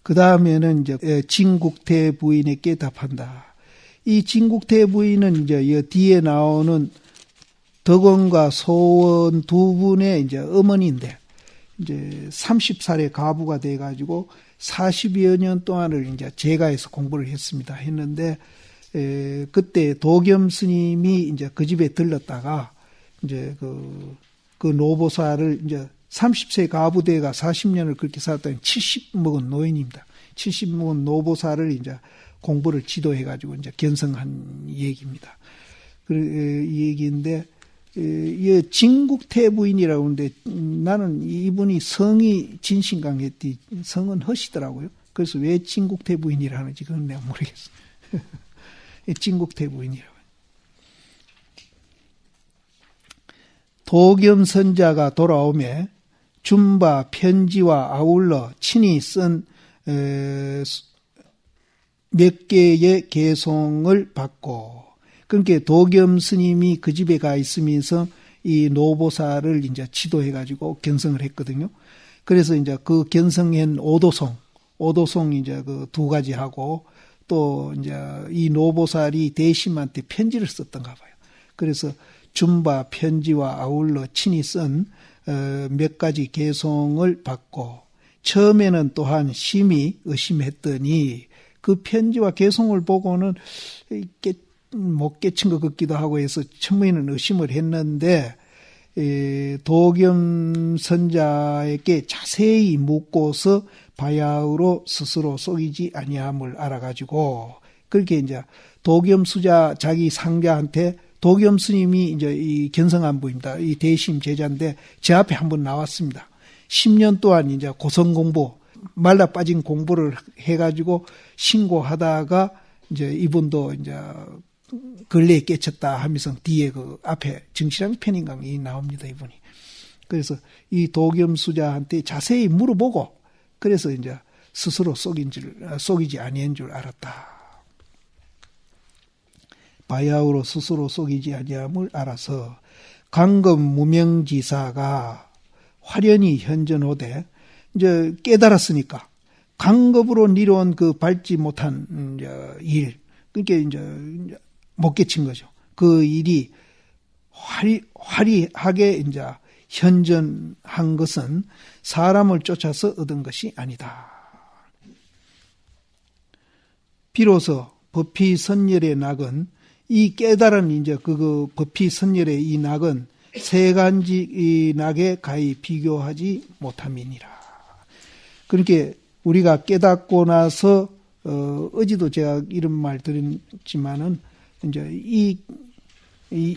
그 다음에는 이제 진국태 부인에게 답한다. 이 진국태 부인은 이제 뒤에 나오는 덕원과 소원 두 분의 이제 어머니인데, 이제 30살에 가부가 돼가지고 40여 년 동안을 이제 제가에서 공부를 했는데, 그때 도겸 스님이 이제 그 집에 들렀다가, 이제 그 노보살을 이제 30세 가부대가 40년을 그렇게 살았더니 70 먹은 노인입니다. 70 먹은 노보살을 이제 공부를 지도해가지고 이제 견성한 얘기입니다. 이 얘기인데, 이 진국태 부인이라고 하는데 나는 이분이 성이 진신강했디 성은 허시더라고요. 그래서 왜 진국태 부인이라 하는지 그건 내가 모르겠어요. 진국태 부인이라고. 도겸선자가 돌아오매 준바 편지와 아울러 친히 쓴 몇 개의 개송을 받고, 그러니까 도겸 스님이 그 집에 가 있으면서 이 노보살을 이제 지도해가지고 견성을 했거든요. 그래서 이제 그 견성한 오도송 이제 그 두 가지 하고, 또 이제 이 노보살이 대심한테 편지를 썼던가 봐요. 그래서 준바 편지와 아울러 친히 쓴 몇 가지 개송을 받고, 처음에는 또한 심히 의심했더니 그 편지와 개송을 보고는 못 깨친 것 같기도 하고 해서 처음에는 의심을 했는데, 도겸 선자에게 자세히 묻고서 바야흐로 스스로 속이지 아니함을 알아가지고, 그렇게 이제 도겸 수자 자기 상자한테 도겸 스님이 이제 이 견성안부입니다. 이 대심 제자인데 제 앞에 한번 나왔습니다. 10년 동안 이제 고성 공부, 말라 빠진 공부를 해가지고 신고하다가 이제 이분도 이제 근래에 깨쳤다 하면서 뒤에 그 앞에 정치랑 편인강이 나옵니다, 이분이. 그래서 이 도겸수자한테 자세히 물어보고, 그래서 이제 스스로 속이지 아니한 줄 알았다. 바야흐로 스스로 속이지 아니함을 알아서 강금 무명지사가 화련히 현전호되, 이제 깨달았으니까 강급으로 니려온 그 밟지 못한 일, 그러니까 이제 못 깨친 거죠. 그 일이 화려하게 이제 현전한 것은 사람을 쫓아서 얻은 것이 아니다. 비로소 법피선열의 낙은, 이 깨달은 이제 그 법피선열의 이 낙은 세 가지 이 낙에 가히 비교하지 못함이니라. 그렇게 우리가 깨닫고 나서 어제도 제가 이런 말 드렸지만은 이제 이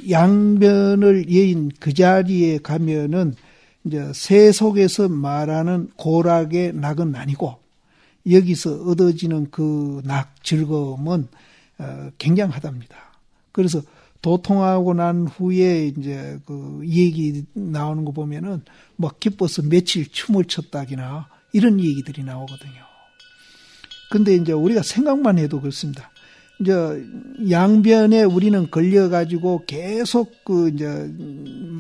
양변을 여인 그 자리에 가면은 이제 새 속에서 말하는 고락의 낙은 아니고, 여기서 얻어지는 그 낙 즐거움은 굉장하답니다. 그래서 도통하고 난 후에 이제 그 얘기 나오는 거 보면은 뭐 기뻐서 며칠 춤을 췄다기나 이런 얘기들이 나오거든요. 근데 이제 우리가 생각만 해도 그렇습니다. 이제 양변에 우리는 걸려가지고 계속 그 이제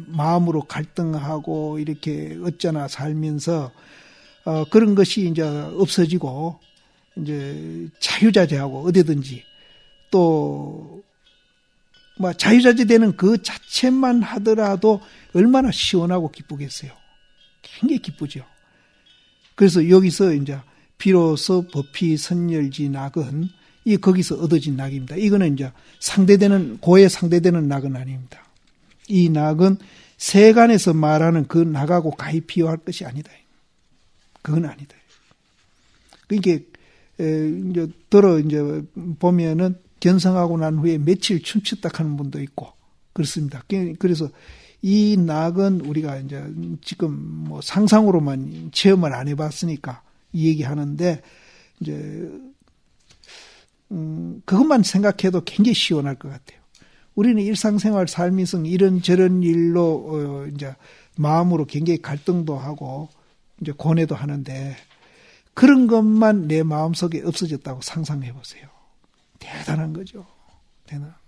마음으로 갈등하고 이렇게 어쩌나 살면서 그런 것이 이제 없어지고 이제 자유자재하고 어디든지 또 뭐 자유자재 되는 그 자체만 하더라도 얼마나 시원하고 기쁘겠어요. 굉장히 기쁘죠. 그래서 여기서 이제 비로소 법피선열지 낙은 이 거기서 얻어진 낙입니다. 이거는 이제 상대되는 고에 상대되는 낙은 아닙니다. 이 낙은 세간에서 말하는 그 낙하고 가히 비교할 것이 아니다. 그건 아니다. 그러니까 이제 이제 보면은 견성하고 난 후에 며칠 춤췄다 하는 분도 있고 그렇습니다. 그래서 이 낙은 우리가 이제 지금 뭐 상상으로만 체험을 안 해봤으니까 이 얘기하는데 이제 그것만 생각해도 굉장히 시원할 것 같아요. 우리는 일상생활 살면서 이런저런 일로 이제 마음으로 굉장히 갈등도 하고 이제 고뇌도 하는데 그런 것만 내 마음속에 없어졌다고 상상해 보세요. 대단한 거죠. 대단한 거죠.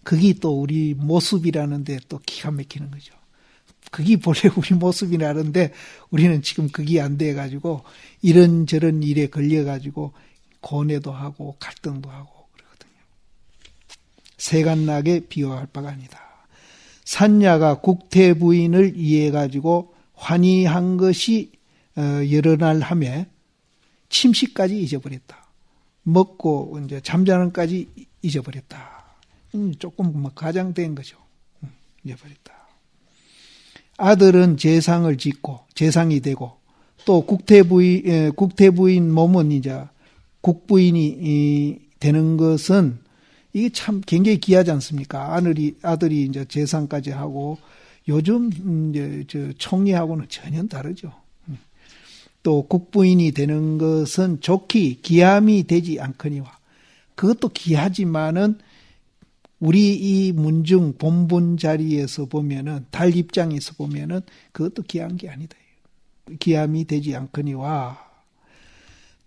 그게 또 우리 모습이라는데 또 기가 막히는 거죠. 그게 본래 우리 모습이라는데 우리는 지금 그게 안 돼가지고 이런저런 일에 걸려가지고 고뇌도 하고 갈등도 하고 그러거든요. 세간락에 비유할 바가 아니다. 산야가 국태 부인을 이해해가지고 환희한 것이 여러 날 하며 침식까지 잊어버렸다. 먹고 이제 잠자는까지 잊어버렸다. 조금 뭐 과장된 거죠. 잊어버렸다. 아들은 재상을 짓고 재상이 되고 또 국태부인 몸은 이제 국부인이 되는 것은 이게 참 굉장히 귀하지 않습니까? 아들이 이제 재상까지 하고 요즘 이제 저 총리하고는 전혀 다르죠. 또 국부인이 되는 것은 좋기 귀함이 되지 않거니와 그것도 귀하지만은 우리 이 문중 본분 자리에서 보면은 달 입장에서 보면은 그것도 귀한 게 아니다. 귀함이 되지 않거니와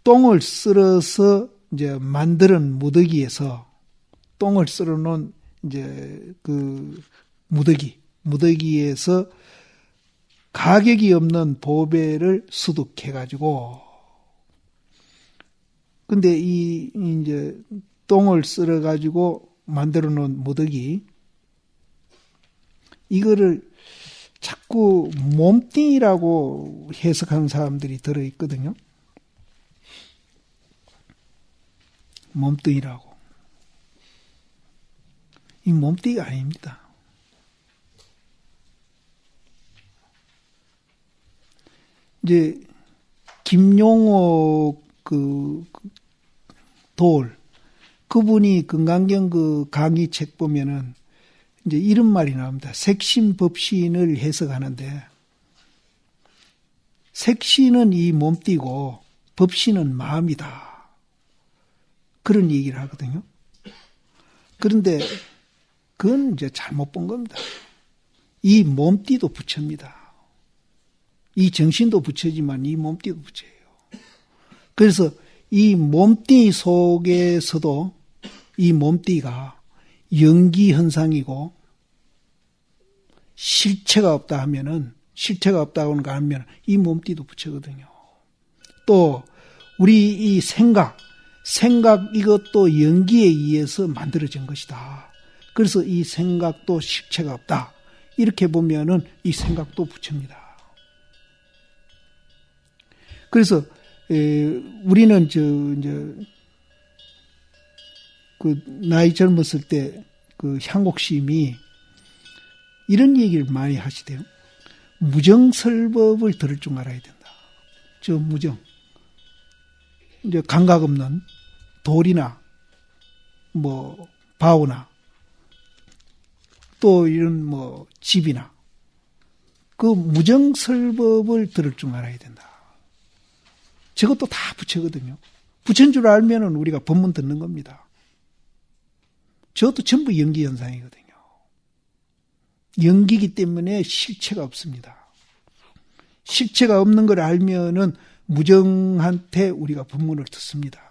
똥을 쓸어서 이제 만드는 무더기에서 똥을 쓸어 놓은 이제 그 무더기에서 가격이 없는 보배를 수득해 가지고 근데 이 이제 똥을 쓸어 가지고 만들어 놓은 무더기 이거를 자꾸 몸뚱이라고 해석하는 사람들이 들어 있거든요. 몸뚱이라고. 이 몸뚱이가 아닙니다. 이제 김용옥 그분이 금강경 그 강의 책 보면은 이제 이런 말이 나옵니다. 색신법신을 해석하는데 색신은 이 몸띠고 법신은 마음이다. 그런 얘기를 하거든요. 그런데 그건 이제 잘못 본 겁니다. 이 몸띠도 부처입니다. 이 정신도 부처지만 이 몸띠도 부처예요. 그래서 이 몸띠 속에서도 이 몸띠가 연기 현상이고 실체가 없다 하면은 실체가 없다고는 하면 이 몸띠도 부처거든요. 또 우리 이 생각 이것도 연기에 의해서 만들어진 것이다. 그래서 이 생각도 실체가 없다. 이렇게 보면은 이 생각도 부처입니다. 그래서 우리는 이제 그 나이 젊었을 때 그 향옥심이 이런 얘기를 많이 하시대요. 무정설법을 들을 줄 알아야 된다. 저 무정. 이제 감각 없는 돌이나 뭐 바우나 또 이런 뭐 집이나 그 무정설법을 들을 줄 알아야 된다. 저것도 다 부처거든요. 부처인 줄 알면은 우리가 법문 듣는 겁니다. 저것도 전부 연기 현상이거든요. 연기이기 때문에 실체가 없습니다. 실체가 없는 걸 알면은 무정한테 우리가 법문을 듣습니다.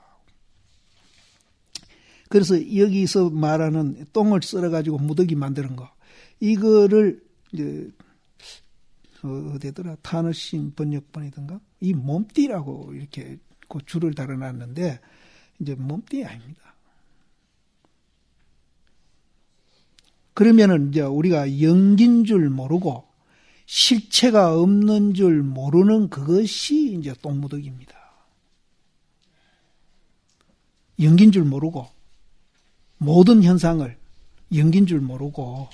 그래서 여기서 말하는 똥을 썰어가지고 무더기 만드는 거, 이거를 이제 어디더라 타너신 번역본이던가 이 몸띠라고 이렇게 그 줄을 달아놨는데 이제 몸띠 아닙니다. 그러면은 이제 우리가 연기인 줄 모르고 실체가 없는 줄 모르는 그것이 이제 똥무더기입니다. 연기인 줄 모르고 모든 현상을 연기인 줄 모르고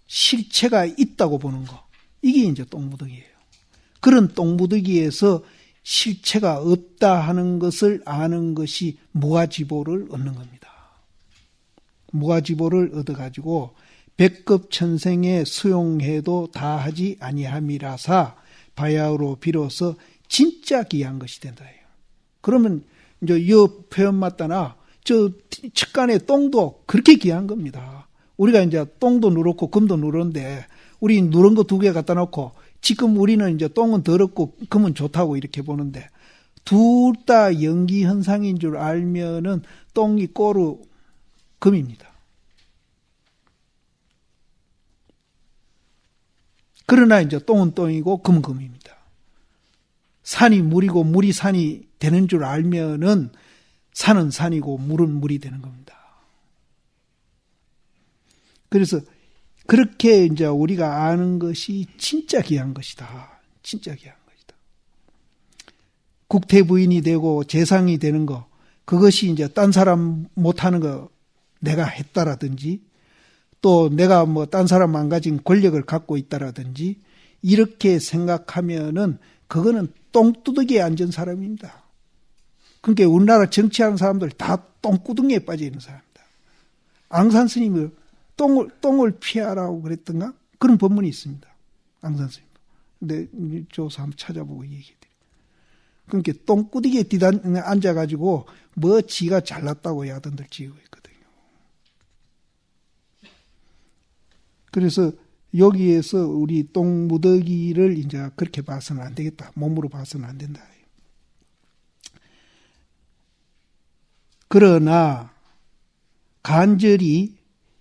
실체가 있다고 보는 거, 이게 이제 똥무더기예요. 그런 똥무더기에서 실체가 없다 하는 것을 아는 것이 무아지보를 얻는 겁니다. 무아지보를 얻어가지고 백급천생에 수용해도 다하지 아니함이라사 바야흐로 비로소 진짜 귀한 것이 된다 해요. 그러면 이제 이 표현 맞다나 저 측간의 똥도 그렇게 귀한 겁니다. 우리가 이제 똥도 누렇고 금도 누런데 우리 누런 거 2개 갖다 놓고 지금 우리는 이제 똥은 더럽고 금은 좋다고 이렇게 보는데 둘 다 연기 현상인 줄 알면은 똥이 꼬루 금입니다. 그러나 이제 똥은 똥이고 금은 금입니다. 산이 물이고 물이 산이 되는 줄 알면은 산은 산이고 물은 물이 되는 겁니다. 그래서 그렇게 이제 우리가 아는 것이 진짜 귀한 것이다. 진짜 귀한 것이다. 국태부인이 되고 재상이 되는 거, 그것이 이제 딴 사람 못하는 거 내가 했다라든지, 또 내가 뭐 딴 사람 안 가진 권력을 갖고 있다라든지, 이렇게 생각하면은 그거는 똥두더기에 앉은 사람입니다. 그러니까 우리나라 정치하는 사람들 다 똥구덩이에 빠져 있는 사람입니다. 앙산 스님이 똥을 피하라고 그랬던가? 그런 법문이 있습니다. 앙산 스님. 근데 조사 한번 찾아보고 얘기해드려요. 그러니까 똥구덩이에 앉아가지고 뭐 지가 잘났다고 야단들 지고 있거든요. 그래서 여기에서 우리 똥무더기를 이제 그렇게 봐서는 안 되겠다. 몸으로 봐서는 안 된다. 그러나 간절히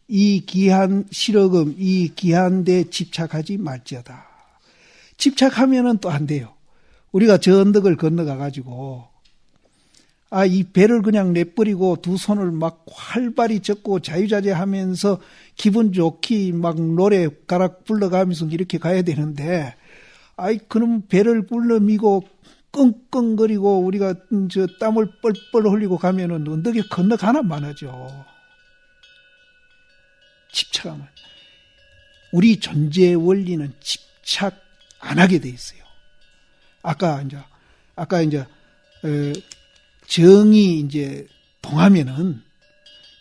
이 귀한 실어금, 이 귀한 데 집착하지 말지어다. 집착하면은 또 안 돼요. 우리가 저 언덕을 건너가가지고, 이 배를 그냥 내버리고 두 손을 막 활발히 젓고 자유자재하면서 기분 좋게 막 노래 가락 불러가면서 이렇게 가야 되는데, 그럼 배를 불러미고 끙끙거리고 우리가 저 땀을 뻘뻘 흘리고 가면은 언덕에 건너가나 마나죠. 집착하면. 우리 존재의 원리는 집착 안 하게 돼 있어요. 아까 이제 정이 이제 동하면은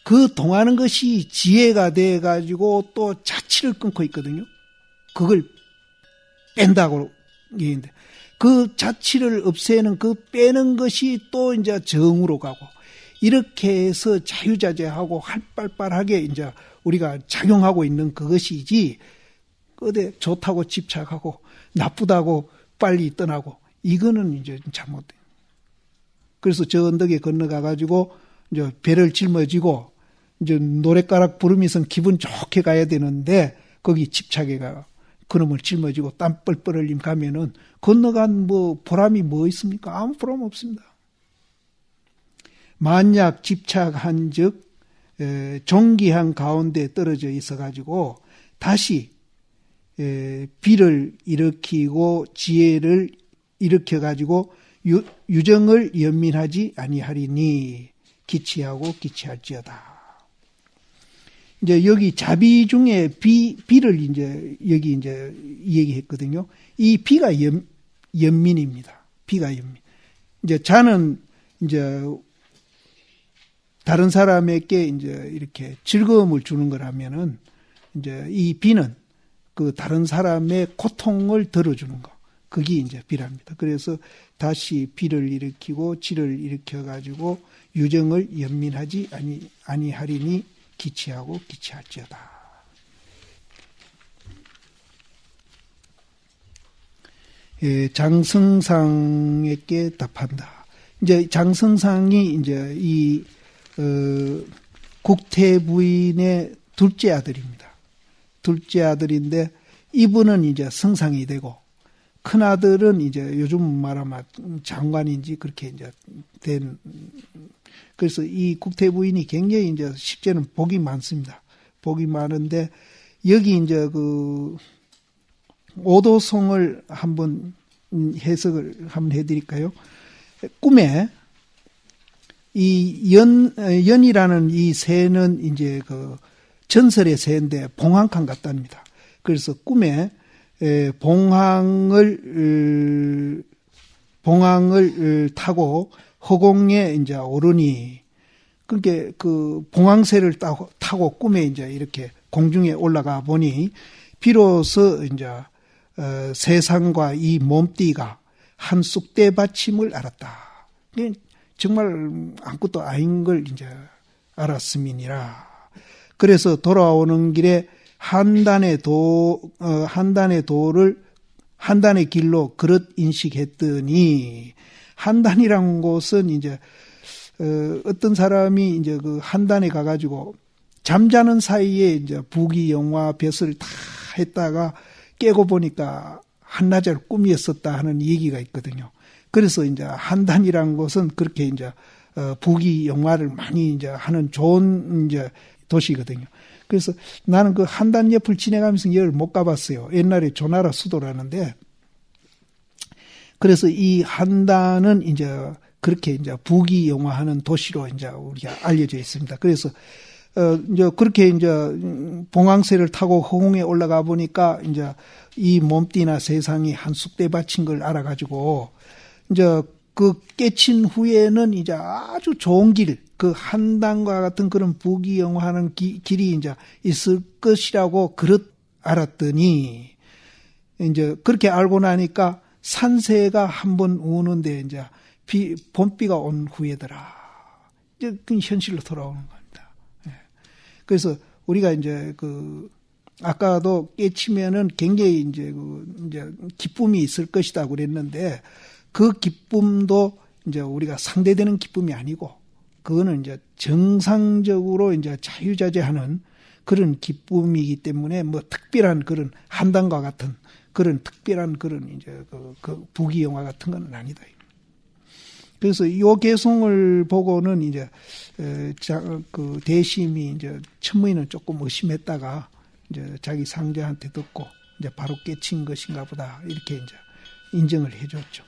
그 동하는 것이 지혜가 돼 가지고 또 자치를 끊고 있거든요. 그걸 뺀다고 얘기했는데, 그 자치를 없애는 그 빼는 것이 또 이제 정으로 가고, 이렇게 해서 자유자재하고 활발하게 이제 우리가 작용하고 있는 그것이지, 어디 좋다고 집착하고 나쁘다고 빨리 떠나고, 이거는 이제 잘못돼요. 그래서 저 언덕에 건너가가지고 이제 배를 짊어지고 이제 노랫가락 부르면서 기분 좋게 가야 되는데, 거기 집착해가 그놈을 짊어지고 땀 뻘뻘 흘림 가면은 건너간 뭐 보람이 뭐 있습니까? 아무 보람 없습니다. 만약 집착한 즉 종기한 가운데 떨어져 있어가지고 다시 비를 일으키고 지혜를 일으켜가지고 유정을 연민하지 아니하리니 기치하고 기치할지어다. 이제 여기 자비 중에 비를 이제 여기 이제 얘기했거든요. 이 비가 연민입니다. 비가 연민. 이제 자는 이제 다른 사람에게 이제 이렇게 즐거움을 주는 거라면은 이제 이 비는 그 다른 사람의 고통을 덜어주는 거. 그게 이제 비랍니다. 그래서 다시 비를 일으키고 지를 일으켜가지고 유정을 연민하지 아니하리니 기치하고 기치할지어다. 장성상에게 답한다. 이제 장성상이 이제 이 국태부인의 둘째 아들입니다. 둘째 아들인데 이분은 이제 성상이 되고, 큰 아들은 이제 요즘 말하면 장관인지 그렇게 이제 된. 그래서 이 국태부인이 굉장히 이제 실제는 복이 많습니다. 복이 많은데, 여기 이제 그 오도송을 한번 해석을 한번 해드릴까요? 꿈에 이 연이라는 이 새는 이제 그 전설의 새인데 봉황칸 같답니다. 그래서 꿈에 봉황을 타고 허공에 이제 오르니, 그러니까 그 봉황새를 타고 꿈에 이제 이렇게 공중에 올라가 보니 비로소 이제 세상과 이 몸띠가 한 쑥대 받침을 알았다. 정말 아무것도 아닌 걸 이제 알았음이니라. 그래서 돌아오는 길에 한 단의 길로 그릇 인식했더니, 한단이란 곳은 이제 어떤 사람이 이제 그 한단에 가가지고 잠자는 사이에 이제 부귀 영화 벼슬 다 했다가 깨고 보니까 한나절 꿈이었었다 하는 얘기가 있거든요. 그래서 이제 한단이라는 곳은 그렇게 이제 부귀 영화를 많이 이제 하는 좋은 이제 도시거든요. 그래서 나는 그 한단 옆을 지나가면서 여기를 못 가봤어요. 옛날에 조나라 수도라는데, 그래서 이 한단은 이제 그렇게 이제 부귀 영화하는 도시로 이제 우리가 알려져 있습니다. 그래서 이제 그렇게 이제 봉황새를 타고 허공에 올라가 보니까 이제 이 몸띠나 세상이 한 쑥대 밭인 걸 알아가지고 이제 그 깨친 후에는 이제 아주 좋은 길, 그 한단과 같은 그런 부귀영화하는 길이 이제 있을 것이라고 그렇 알았더니 이제 그렇게 알고 나니까 산새가 한번 우는데 이제 봄비가 온 후에더라. 이제 그 현실로 돌아오는 겁니다. 예. 그래서 우리가 이제 아까도 깨치면은 굉장히 이제 이제 기쁨이 있을 것이다 그랬는데 그 기쁨도 이제 우리가 상대되는 기쁨이 아니고 그거는 이제 정상적으로 이제 자유자재하는 그런 기쁨이기 때문에 뭐 특별한 그런 한단과 같은 그런 특별한 그런 이제 그 부귀영화 같은 건 아니다. 그래서 이 개성을 보고는 이제 그 대심이 이제 천문이는 조금 의심했다가 이제 자기 상제한테 듣고 이제 바로 깨친 것인가 보다 이렇게 이제 인정을 해줬죠.